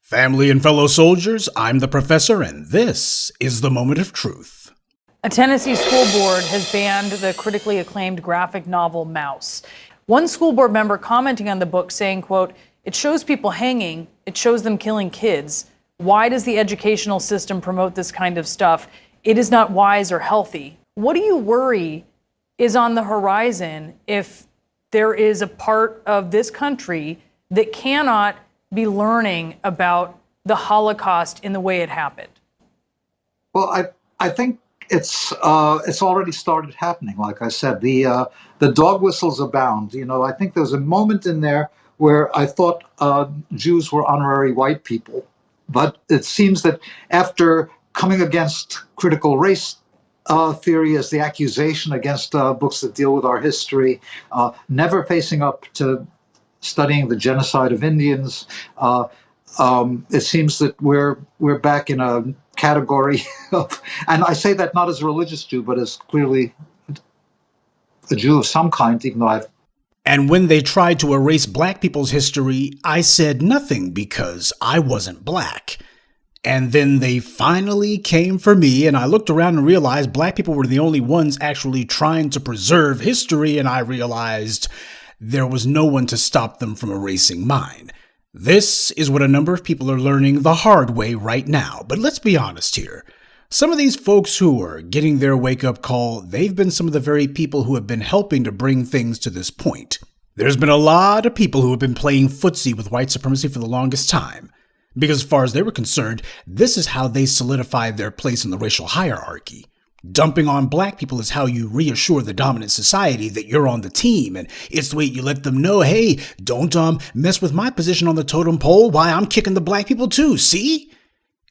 Family and fellow soldiers, I'm the professor, and this is the moment of truth. A Tennessee school board has banned the critically acclaimed graphic novel MAUS. One school board member commenting on the book saying, quote, "It shows people hanging, it shows them killing kids. Why does the educational system promote this kind of stuff? It is not wise or healthy." What do you worry is on the horizon if there is a part of this country that cannot be learning about the Holocaust in the way it happened? Well, I think it's already started happening. Like I said, the dog whistles abound. I think there's a moment in there where I thought Jews were honorary white people, but it seems that after coming against critical race theory as the accusation against books that deal with our history, never facing up to studying the genocide of Indians, it seems that we're back in a category of, and I say that not as a religious Jew, but as clearly a Jew of some kind, even though And when they tried to erase black people's history, I said nothing because I wasn't black. And then they finally came for me, and I looked around and realized black people were the only ones actually trying to preserve history, and I realized there was no one to stop them from erasing mine. This is what a number of people are learning the hard way right now. But let's be honest here. Some of these folks who are getting their wake-up call, they've been some of the very people who have been helping to bring things to this point. There's been a lot of people who have been playing footsie with white supremacy for the longest time. Because as far as they were concerned, this is how they solidified their place in the racial hierarchy. Dumping on black people is how you reassure the dominant society that you're on the team, and it's the way you let them know, hey, don't mess with my position on the totem pole. Why, I'm kicking the black people too, see?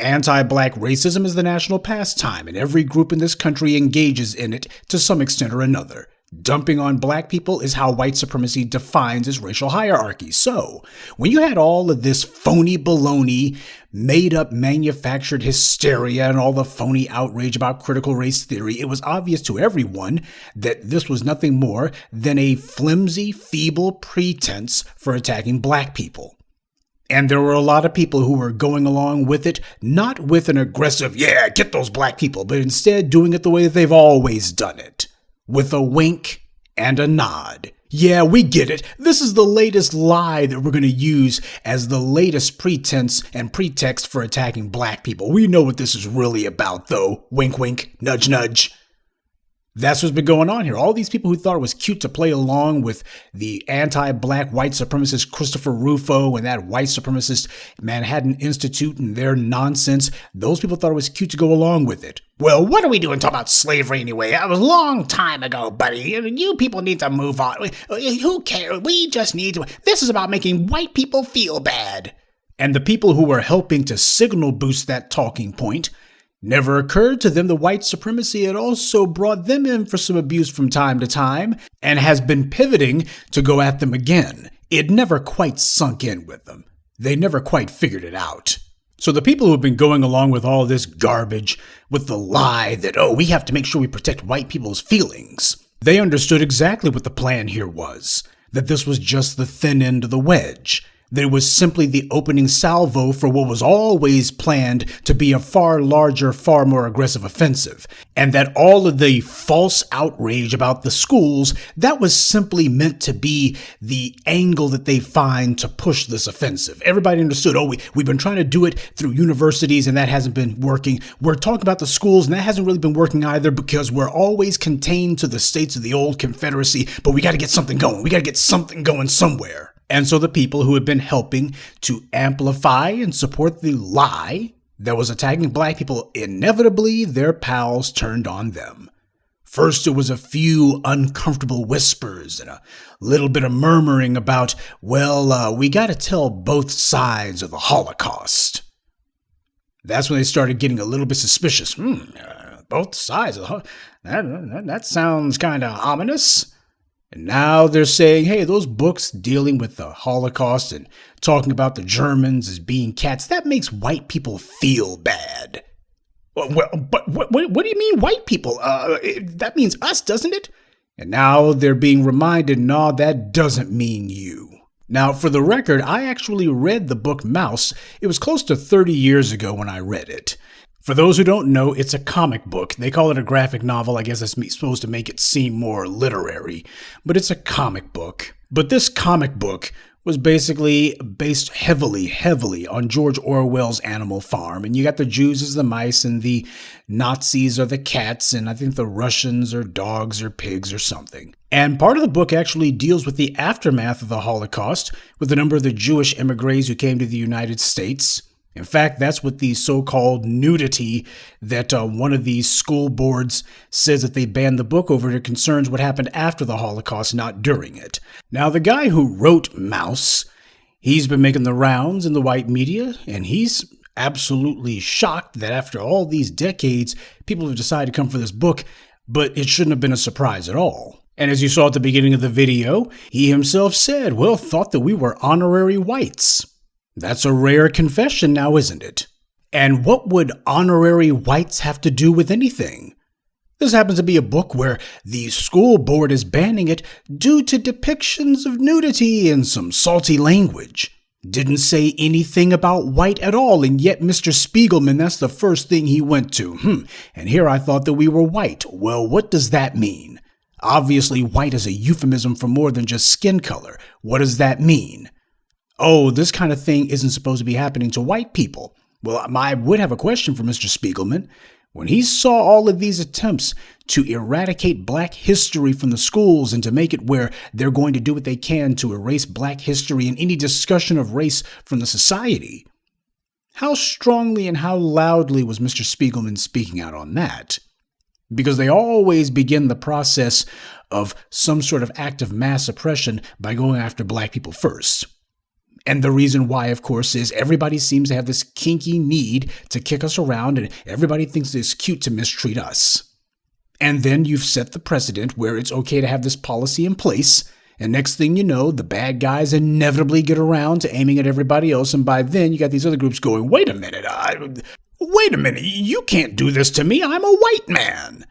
Anti-black racism is the national pastime, and every group in this country engages in it to some extent or another. Dumping on black people is how white supremacy defines its racial hierarchy. So, when you had all of this phony baloney, made-up manufactured hysteria, and all the phony outrage about critical race theory, it was obvious to everyone that this was nothing more than a flimsy, feeble pretense for attacking black people. And there were a lot of people who were going along with it, not with an aggressive, yeah, get those black people, but instead doing it the way that they've always done it. With a wink and a nod. Yeah, we get it. This is the latest lie that we're going to use as the latest pretense and pretext for attacking black people. We know what this is really about, though. Wink, wink, nudge, nudge. That's what's been going on here. All these people who thought it was cute to play along with the anti-black white supremacist Christopher Rufo and that white supremacist Manhattan Institute and their nonsense, those people thought it was cute to go along with it. Well, what are we doing talking about slavery anyway? That was a long time ago, buddy. You people need to move on. Who cares? We just need to. This is about making white people feel bad. And the people who were helping to signal boost that talking point, never occurred to them that white supremacy had also brought them in for some abuse from time to time and has been pivoting to go at them again. It never quite sunk in with them. They never quite figured it out. So the people who have been going along with all this garbage, with the lie that, oh, we have to make sure we protect white people's feelings, they understood exactly what the plan here was, that this was just the thin end of the wedge. That it was simply the opening salvo for what was always planned to be a far larger, far more aggressive offensive. And that all of the false outrage about the schools, that was simply meant to be the angle that they find to push this offensive. Everybody understood, oh, we've been trying to do it through universities and that hasn't been working. We're talking about the schools and that hasn't really been working either because we're always contained to the states of the old Confederacy, but we got to get something going. We got to get something going somewhere. And so the people who had been helping to amplify and support the lie that was attacking black people, inevitably their pals turned on them. First, it was a few uncomfortable whispers and a little bit of murmuring about, well, we got to tell both sides of the Holocaust. That's when they started getting a little bit suspicious. Both sides of the Holocaust? That sounds kind of ominous. And now they're saying, hey, those books dealing with the Holocaust and talking about the Germans as being cats, that makes white people feel bad. Well, but what do you mean white people? That means us, doesn't it? And now they're being reminded, no, that doesn't mean you. Now, for the record, I actually read the book MAUS. It was close to 30 years ago when I read it. For those who don't know, it's a comic book. They call it a graphic novel. I guess that's supposed to make it seem more literary. But it's a comic book. But this comic book was basically based heavily on George Orwell's Animal Farm. And you got the Jews as the mice, and the Nazis are the cats, and I think the Russians are dogs or pigs or something. And part of the book actually deals with the aftermath of the Holocaust, with a number of the Jewish immigrants who came to the United States. In fact, that's what the so-called nudity that one of these school boards says that they banned the book over. It concerns what happened after the Holocaust, not during it. Now, the guy who wrote MAUS, he's been making the rounds in the white media, and he's absolutely shocked that after all these decades, people have decided to come for this book, but it shouldn't have been a surprise at all. And as you saw at the beginning of the video, he himself said, well, thought that we were honorary whites. That's a rare confession now, isn't it? And what would honorary whites have to do with anything? This happens to be a book where the school board is banning it due to depictions of nudity and some salty language. Didn't say anything about white at all, and yet Mr. Spiegelman, that's the first thing he went to. And here I thought that we were white. Well, what does that mean? Obviously, white is a euphemism for more than just skin color. What does that mean? Oh, this kind of thing isn't supposed to be happening to white people. Well, I would have a question for Mr. Spiegelman. When he saw all of these attempts to eradicate black history from the schools and to make it where they're going to do what they can to erase black history and any discussion of race from the society, how strongly and how loudly was Mr. Spiegelman speaking out on that? Because they always begin the process of some sort of act of mass oppression by going after black people first. And the reason why, of course, is everybody seems to have this kinky need to kick us around, and everybody thinks it's cute to mistreat us. And then you've set the precedent where it's okay to have this policy in place, and next thing you know, the bad guys inevitably get around to aiming at everybody else, and by then you got these other groups going, wait a minute, you can't do this to me, I'm a white man.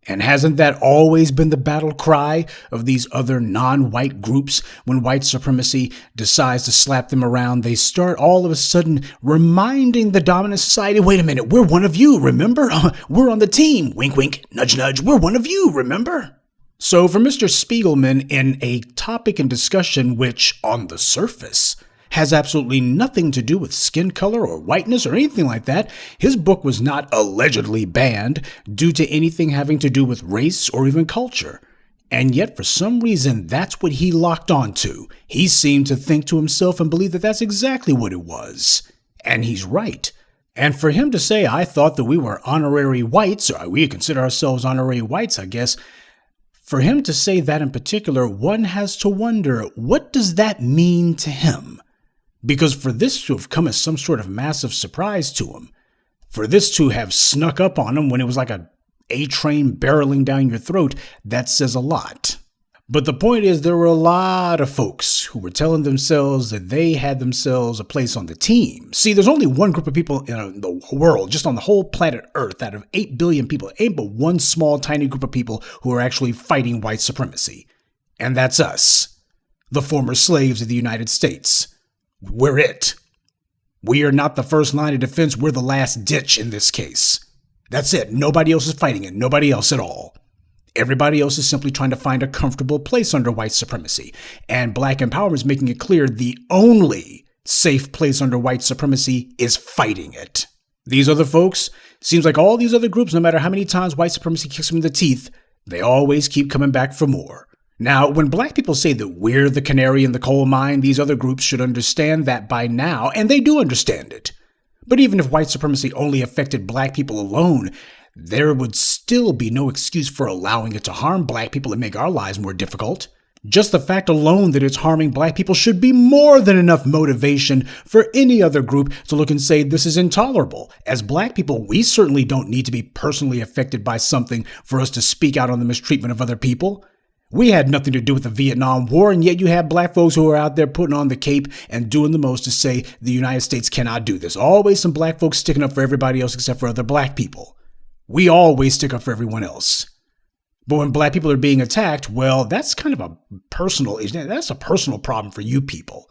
And hasn't that always been the battle cry of these other non-white groups? When white supremacy decides to slap them around, they start all of a sudden reminding the dominant society, wait a minute, we're one of you, remember? We're on the team. Wink, wink, nudge, nudge. We're one of you, remember? So for Mr. Spiegelman, in a topic and discussion which, on the surface, has absolutely nothing to do with skin color or whiteness or anything like that, his book was not allegedly banned due to anything having to do with race or even culture. And yet, for some reason, that's what he locked onto. He seemed to think to himself and believe that that's exactly what it was. And he's right. And for him to say, I thought that we were honorary whites, or we consider ourselves honorary whites, I guess, for him to say that in particular, one has to wonder, what does that mean to him? Because for this to have come as some sort of massive surprise to him, for this to have snuck up on him when it was like a train barreling down your throat, that says a lot. But the point is, there were a lot of folks who were telling themselves that they had themselves a place on the team. See, there's only one group of people in the world, just on the whole planet Earth, out of 8 billion people, ain't but one small tiny group of people who are actually fighting white supremacy. And that's us, the former slaves of the United States. We're it. We are not the first line of defense. We're the last ditch in this case. That's it. Nobody else is fighting it. Nobody else at all. Everybody else is simply trying to find a comfortable place under white supremacy. And black empowerment is making it clear the only safe place under white supremacy is fighting it. These other folks, seems like all these other groups, no matter how many times white supremacy kicks them in the teeth, they always keep coming back for more. Now, when black people say that we're the canary in the coal mine, these other groups should understand that by now, and they do understand it. But even if white supremacy only affected black people alone, there would still be no excuse for allowing it to harm black people and make our lives more difficult. Just the fact alone that it's harming black people should be more than enough motivation for any other group to look and say this is intolerable. As black people, we certainly don't need to be personally affected by something for us to speak out on the mistreatment of other people. We had nothing to do with the Vietnam War, and yet you have black folks who are out there putting on the cape and doing the most to say the United States cannot do this. Always some black folks sticking up for everybody else except for other black people. We always stick up for everyone else. But when black people are being attacked, well, that's kind of a personal problem for you people.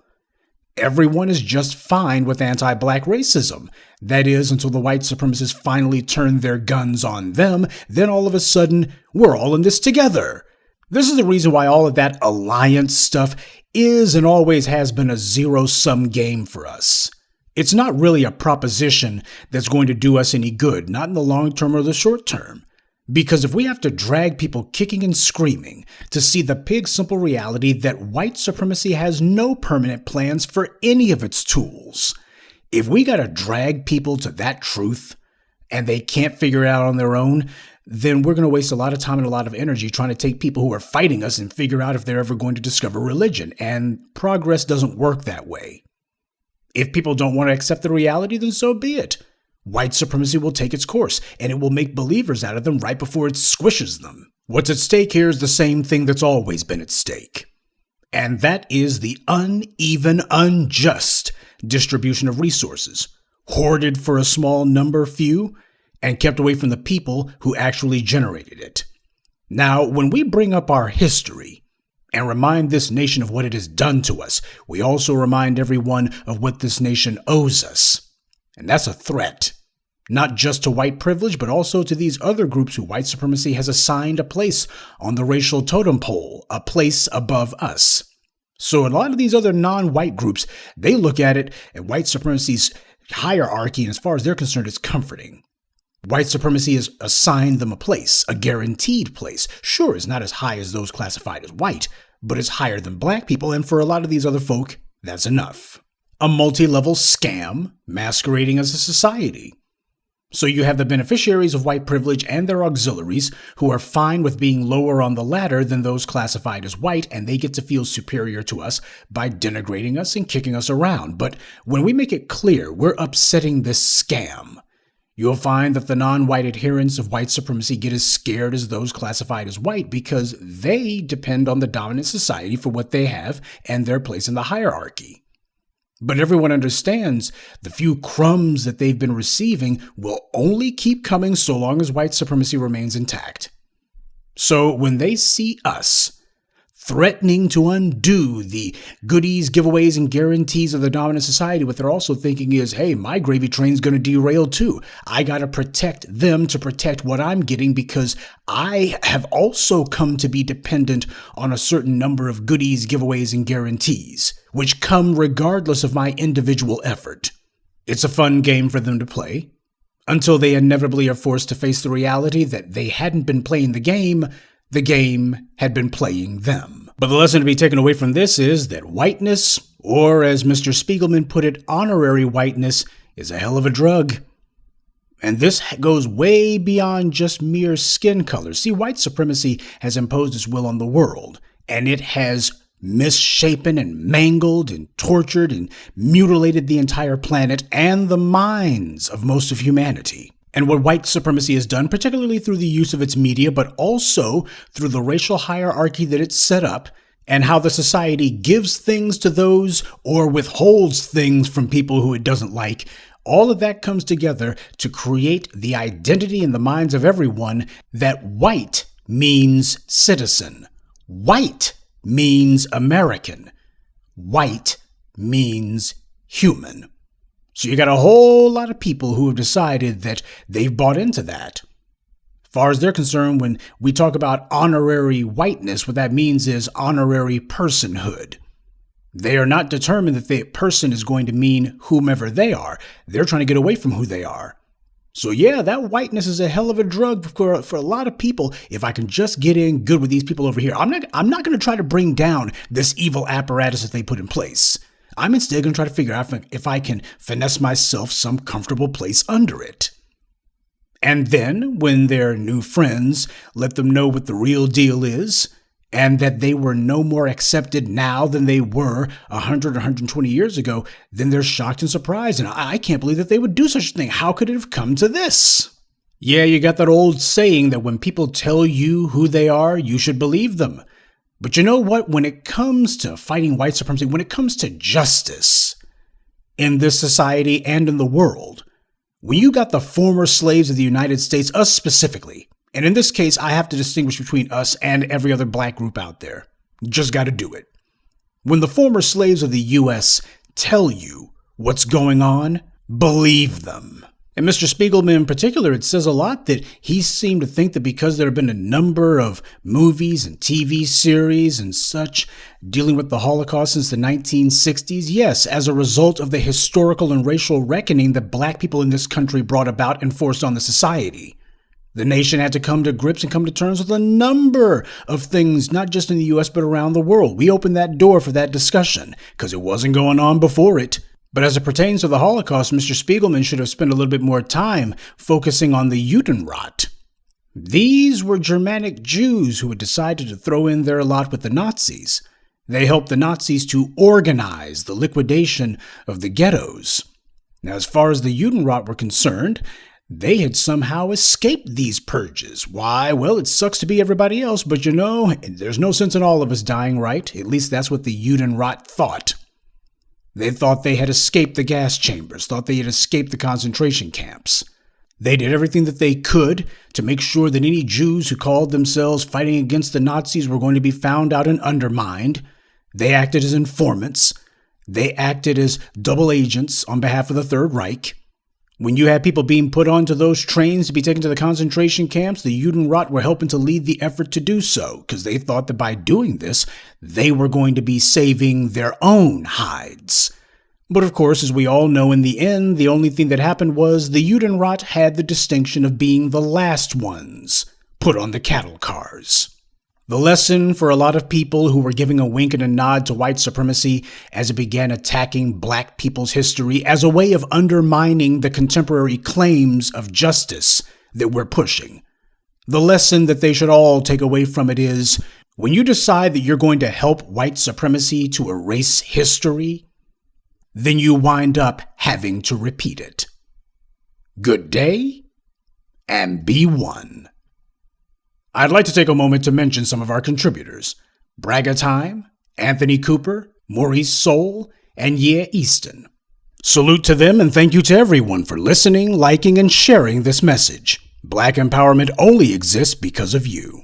Everyone is just fine with anti-black racism. That is, until the white supremacists finally turn their guns on them, then all of a sudden, we're all in this together. This is the reason why all of that alliance stuff is and always has been a zero-sum game for us. It's not really a proposition that's going to do us any good, not in the long term or the short term. Because if we have to drag people kicking and screaming to see the pig simple reality that white supremacy has no permanent plans for any of its tools, if we got to drag people to that truth and they can't figure it out on their own, then we're going to waste a lot of time and a lot of energy trying to take people who are fighting us and figure out if they're ever going to discover religion. And progress doesn't work that way. If people don't want to accept the reality, then so be it. White supremacy will take its course, and it will make believers out of them right before it squishes them. What's at stake here is the same thing that's always been at stake. And that is the uneven, unjust distribution of resources, hoarded for a small few, and kept away from the people who actually generated it. Now, when we bring up our history and remind this nation of what it has done to us, we also remind everyone of what this nation owes us. And that's a threat, not just to white privilege, but also to these other groups who white supremacy has assigned a place on the racial totem pole, a place above us. So a lot of these other non-white groups, they look at it, and white supremacy's hierarchy, and as far as they're concerned, it's comforting. White supremacy has assigned them a place, a guaranteed place. Sure, it's not as high as those classified as white, but it's higher than black people, and for a lot of these other folk, that's enough. A multi-level scam masquerading as a society. So you have the beneficiaries of white privilege and their auxiliaries who are fine with being lower on the ladder than those classified as white, and they get to feel superior to us by denigrating us and kicking us around. But when we make it clear we're upsetting this scam, you'll find that the non-white adherents of white supremacy get as scared as those classified as white because they depend on the dominant society for what they have and their place in the hierarchy. But everyone understands the few crumbs that they've been receiving will only keep coming so long as white supremacy remains intact. So when they see us threatening to undo the goodies, giveaways, and guarantees of the dominant society, what they're also thinking is, hey, my gravy train's going to derail too. I got to protect them to protect what I'm getting because I have also come to be dependent on a certain number of goodies, giveaways, and guarantees, which come regardless of my individual effort. It's a fun game for them to play until they inevitably are forced to face the reality that they hadn't been playing the game had been playing them. But the lesson to be taken away from this is that whiteness, or as Mr. Spiegelman put it, honorary whiteness, is a hell of a drug. And this goes way beyond just mere skin color. See, white supremacy has imposed its will on the world, and it has misshapen and mangled and tortured and mutilated the entire planet and the minds of most of humanity. And what white supremacy has done, particularly through the use of its media, but also through the racial hierarchy that it's set up, and how the society gives things to those or withholds things from people who it doesn't like, all of that comes together to create the identity in the minds of everyone that white means citizen. White means American. White means human. So you got a whole lot of people who have decided that they've bought into that. As far as they're concerned, when we talk about honorary whiteness, what that means is honorary personhood. They are not determined that the person is going to mean whomever they are. They're trying to get away from who they are. So yeah, that whiteness is a hell of a drug for a lot of people. If I can just get in good with these people over here, I'm not going to try to bring down this evil apparatus that they put in place. I'm instead going to try to figure out if I can finesse myself some comfortable place under it. And then, when their new friends let them know what the real deal is, and that they were no more accepted now than they were 100 or 120 years ago, then they're shocked and surprised. And I can't believe that they would do such a thing. How could it have come to this? Yeah, you got that old saying that when people tell you who they are, you should believe them. But you know what? When it comes to fighting white supremacy, when it comes to justice in this society and in the world, when you got the former slaves of the United States, us specifically, and in this case, I have to distinguish between us and every other black group out there. Just got to do it. When the former slaves of the U.S. tell you what's going on, believe them. And Mr. Spiegelman in particular, it says a lot that he seemed to think that because there have been a number of movies and TV series and such dealing with the Holocaust since the 1960s, yes, as a result of the historical and racial reckoning that black people in this country brought about and forced on the society. The nation had to come to grips and come to terms with a number of things, not just in the U.S., but around the world. We opened that door for that discussion because it wasn't going on before it. But as it pertains to the Holocaust, Mr. Spiegelman should have spent a little bit more time focusing on the Judenrat. These were Germanic Jews who had decided to throw in their lot with the Nazis. They helped the Nazis to organize the liquidation of the ghettos. Now, as far as the Judenrat were concerned, they had somehow escaped these purges. Why? Well, it sucks to be everybody else, but there's no sense in all of us dying, right? At least that's what the Judenrat thought. They thought they had escaped the gas chambers, thought they had escaped the concentration camps. They did everything that they could to make sure that any Jews who called themselves fighting against the Nazis were going to be found out and undermined. They acted as informants. They acted as double agents on behalf of the Third Reich. When you had people being put onto those trains to be taken to the concentration camps, the Judenrat were helping to lead the effort to do so, because they thought that by doing this, they were going to be saving their own hides. But of course, as we all know, in the end, the only thing that happened was the Judenrat had the distinction of being the last ones put on the cattle cars. The lesson for a lot of people who were giving a wink and a nod to white supremacy as it began attacking black people's history as a way of undermining the contemporary claims of justice that we're pushing. The lesson that they should all take away from it is, when you decide that you're going to help white supremacy to erase history, then you wind up having to repeat it. Good day, and be one. I'd like to take a moment to mention some of our contributors: Braga Time, Anthony Cooper, Maurice Soul, and Ye Easton. Salute to them, and thank you to everyone for listening, liking, and sharing this message. Black empowerment only exists because of you.